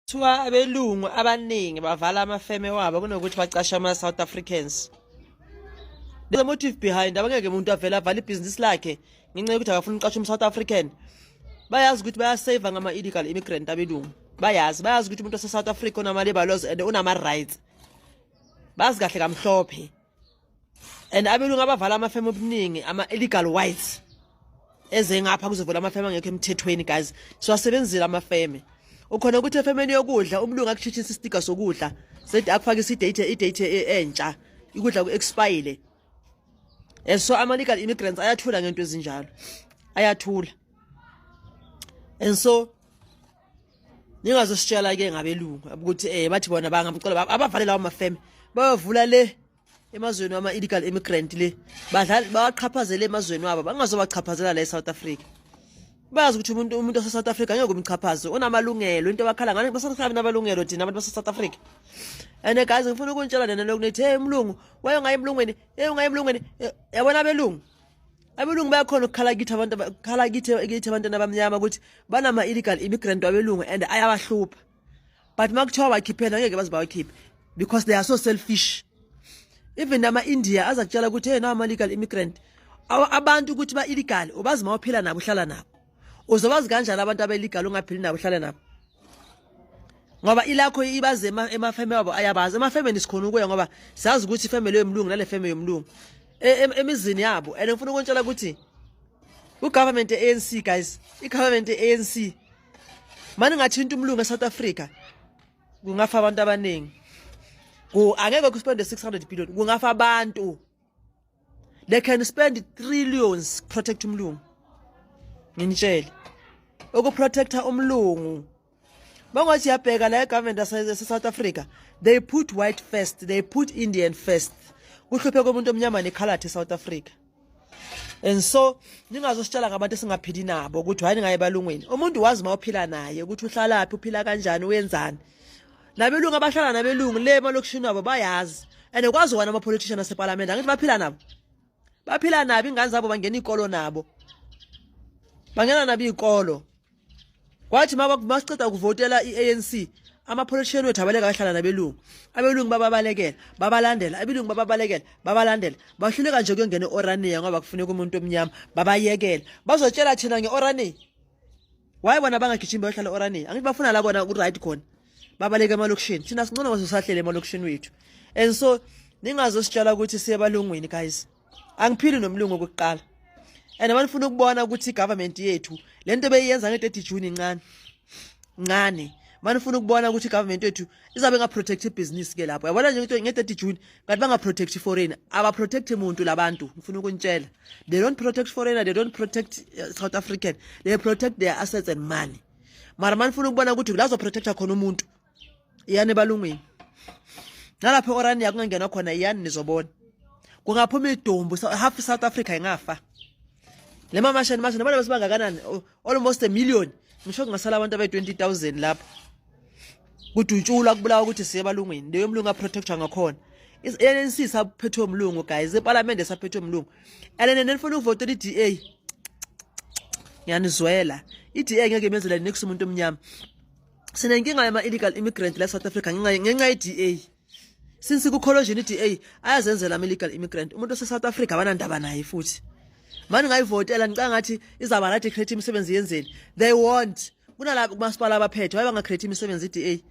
Kuthiwa abelungu abaningi bavala amafeme wabo kunokuthi bacashe ama-South Africans. The motive behind abangeke umuntu avela avala ibhizinisi lakhe ngenxa yokuthi akafuna uqasha umu-South African. Bayazi ukuthi bayasave ngama-illegal immigrant abelungu. Bayazi ukuthi umuntu ose-South Africa unama-labor laws and unama-rights. Bazi kahle kamhlophe. And abelungu abavala amafeme obuningi ama-illegal whites. Eze ngapha kuzovela amafeme angekho emthethweni guys. Siwasebenzile amafeme. Ukhona ukuthi efemeni yokudla umlungu akushishisa istika sokudla sethi akufaka idate entsha ikudla ku-expire. And so ama-legal immigrants ayathula ngento ezinjalo. Ayathula. And so ningazositshela ke ngabelungu ukuthi bathi bona bangabicela abavale lawo amafeme bayovula le emazweni ama-illegal immigrant le baqhaphazele emazweni wabo bangazobachaphazela la eSouth Africa. Bayazi ukuthi umuntu ose-South Africa ngeke umchaphaze unamalungelo into bakhala ngani basakhona nabalungelo thina abantu base-South Africa. And guys ngifuna ukuntshela nena lokuthi mlungu waye ngaye emlungweni ungaye yabona abelungu bayakhona ukukhala kithi abantu abamnyama ukuthi banama illegal immigrant abelungu and ayabahlupha, but makuthiwa bakhiphela ngeke baze bawakhiphe because they are so selfish. Even nama-India azakutshela ukuthi nama legal immigrant abantu ukuthi ba illegal ubazi mawuphila nabo uhlala nabo uzobazi kanjani abantu aba-illegal ungaphili nabo uhlala nabo ngoba ilakho ibaze emafeme wabo ayabazi emafemeni sikhona ukuya ngoba siyazi ukuthi ifemeli yomlungu nale feme yomlungu emizini yabo. And ngifuna ukuntshela ukuthi ugovernment ANC guys igovernment ANC manje ngathinta umlungu eSouth Africa kungafa abantu abaningi angeke kuspende 600 billion kungafa abantu. They can spend trillions protect umlungu. Nginitshela ukuprotecta umlungu bangathi yabheka la government yase-South Africa they put white first, they put Indian first. Kuhluphe komuntu omnyama nekhalathi eSouth Africa. And so ningazositshela ngabantu esingaphili nabo ukuthi hayi ngaye balungweni umuntu wazi mawuphila naye ukuthi uhlalaphi uphila kanjani uyenzani. Nabelungu abahlala nabelungu le malokishini wabo bayazi and kwazi wana ama-politician aseparliament angithi baphila nabo ingane zabo bangena ikolo nabo bangena nabo ikolo kwathi masiceda ukuvotela i-ANC ama-politician wethu abaleka bahlala nabelungu abelungu bababalekela babalandela abelungu babalandela bahluleka nje kuyongena e-Orania ngoba kufuneka umuntu omnyama babayekela bazotshela thina nge-Orania waye bona bangagijimi bayohlala e-Orania angithi bafuna la kona ku-right khona babaleke emalokishini thina singcono bazosahlele emalokishini wethu. And so ningazositshela ukuthi siye balungwini guys angiphili nomlungu okokuqala and abanifuna ukubona ukuthi igovernment yethu lento beyenza nge-30 June incane banifuna ukubona ukuthi igovernment yethu izabe ngaprotect ibhizinisi ke lapho yabona nje ukuthi nge-30 June kanti bangaprotect foreigner abaprotect umuntu labantu ngifuna ukuntshela they don't protect foreigner, they don't protect South African, they protect their assets and money. Mara manifuna ukubona ukuthi lazo protecta khona umuntu iyane balungwini nalapho e-Orania kungangena khona iyani nizobona kungaphuma idumbu half South Africa ingafa le mamashani nabona besibangakanani almost 1 million ngisho kungasala abantu abayi-20,000 lapho kudutshula kubulawa ukuthi siye balungwini leyo mlungu aprotectwa ngakhona i-ANC isaphethwe umlungu guys eParliament esaphethwe umlungu and then nifuna ukuvotela i-DA ngiyanizwela i-DA ngeke imenzela next umuntu omnyama sinenkinga yama-illegal immigrant la South Africa ngenxa ye-DA since ku-collusion i-DA ayazenzela ama-illegal immigrant umuntu ose-South Africa abanandaba naye futhi manje ngayivotela ngicanga ngathi izaba right create imisebenzi yenzeni they won't kunala kumasipala abaphethe waye bangacreate imisebenzi i-DA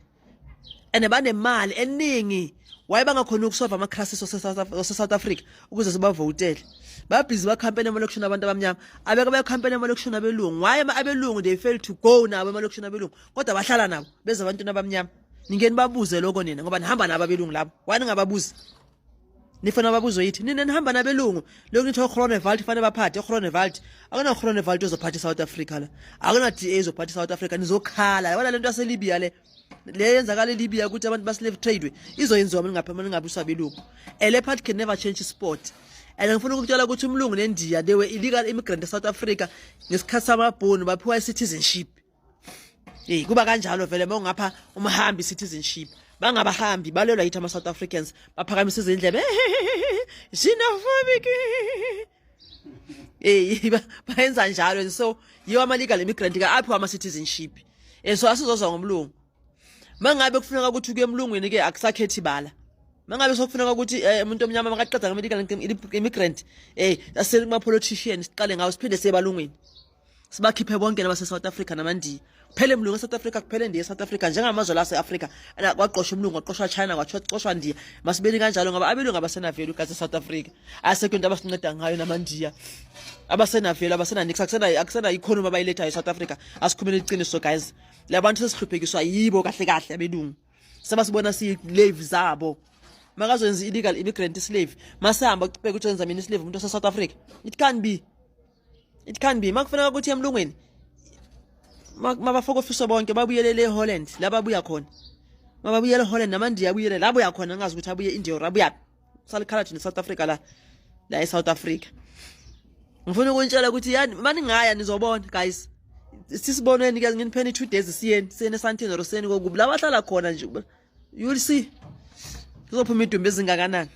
and banemali eningi waye bangakhona ukusolve ama-crisis ose-South Africa ukuze sibavotele babhizi bakhampeni emalokishini abantu abamnyama abeke bayakhampeni emalokishini abelungu waye abelungu they fail to go nabo emalokishini abelungu kodwa bahlala nabo beza abantu abamnyama ningeni babuze lokho nina ngoba nihamba nabo abelungu labo wani ngababuzi nifuna babuzo yithi nina nihamba nabelungu lokho nithi uGronewald fanele baphathe uGronewald akuna uGronewald ozophatha eSouth Africa la akuna DA ezophatha eSouth Africa nizokhala yabona lento yaseLibya le yenzakala eLibya ukuthi abantu baslave trade izoyenziwa ngapha belungu. A leopard can never change sport. And ngifuna ukutshela ukuthi umlungu neNdiya they were illegal immigrant eSouth Africa ngesikhathi samabhunu baphiwa citizenship. Kuba kanjalo vele mawungapha umhambi citizenship bangabahambi balelwa yithi ama-South Africans baphakamisa izindlebe xenophobic bayenza njalo. So yiwo ama-legal immigrant ka aphiwa ama-citizenship so asizozwa ngomlungu mangabe kufuneka ukuthi kuye emlungwini ke akusakhethi bala mangabe sokufuneka ukuthi umuntu omnyama makaqeda nge-medical immigrant asele kuma politicians siqale ngawo siphinde sebalungwini sibakhiphe bonke nabase South Africa namandiya kuphele emlungu eSouth Africa kuphele ndiye eSouth Africa njengamazwe la eAfrica kwaqoshwa umlungu waqoshwa China kwaqoshwa ndiya masibeni kanjalo ngoba abelungu abasena value kaze South Africa asekho into abasinceda ngayo namandiya abasena value abasena nix akusena economy abayilethayo eSouth Africa asikhumele iqiniso guys labantu sesihluphekiswa yibo kahle kahle abelungu sebasibona slave zabo makazoyenza illegal immigrant slave masihamba ucibeka ukuthi wenza mina slave umuntu South Africa it can be makufanele ukuthi emlungweni mabafoko ofisa bonke babuyelele eHolland la babuya khona mababuyele eHolland namandiya abuyele labo yakhona ngazi ukuthi abuye eIndia or abuya salikhala thina South Africa la eSouth Africa ngifuna ukuntshela ukuthi yani mani ngaya nizobona guys sisiboneni ke nginipheni 2 days siyeni eSandton or siyeni kokubi la bahlala khona nje you will see kuzophuma idumbu ezingakanani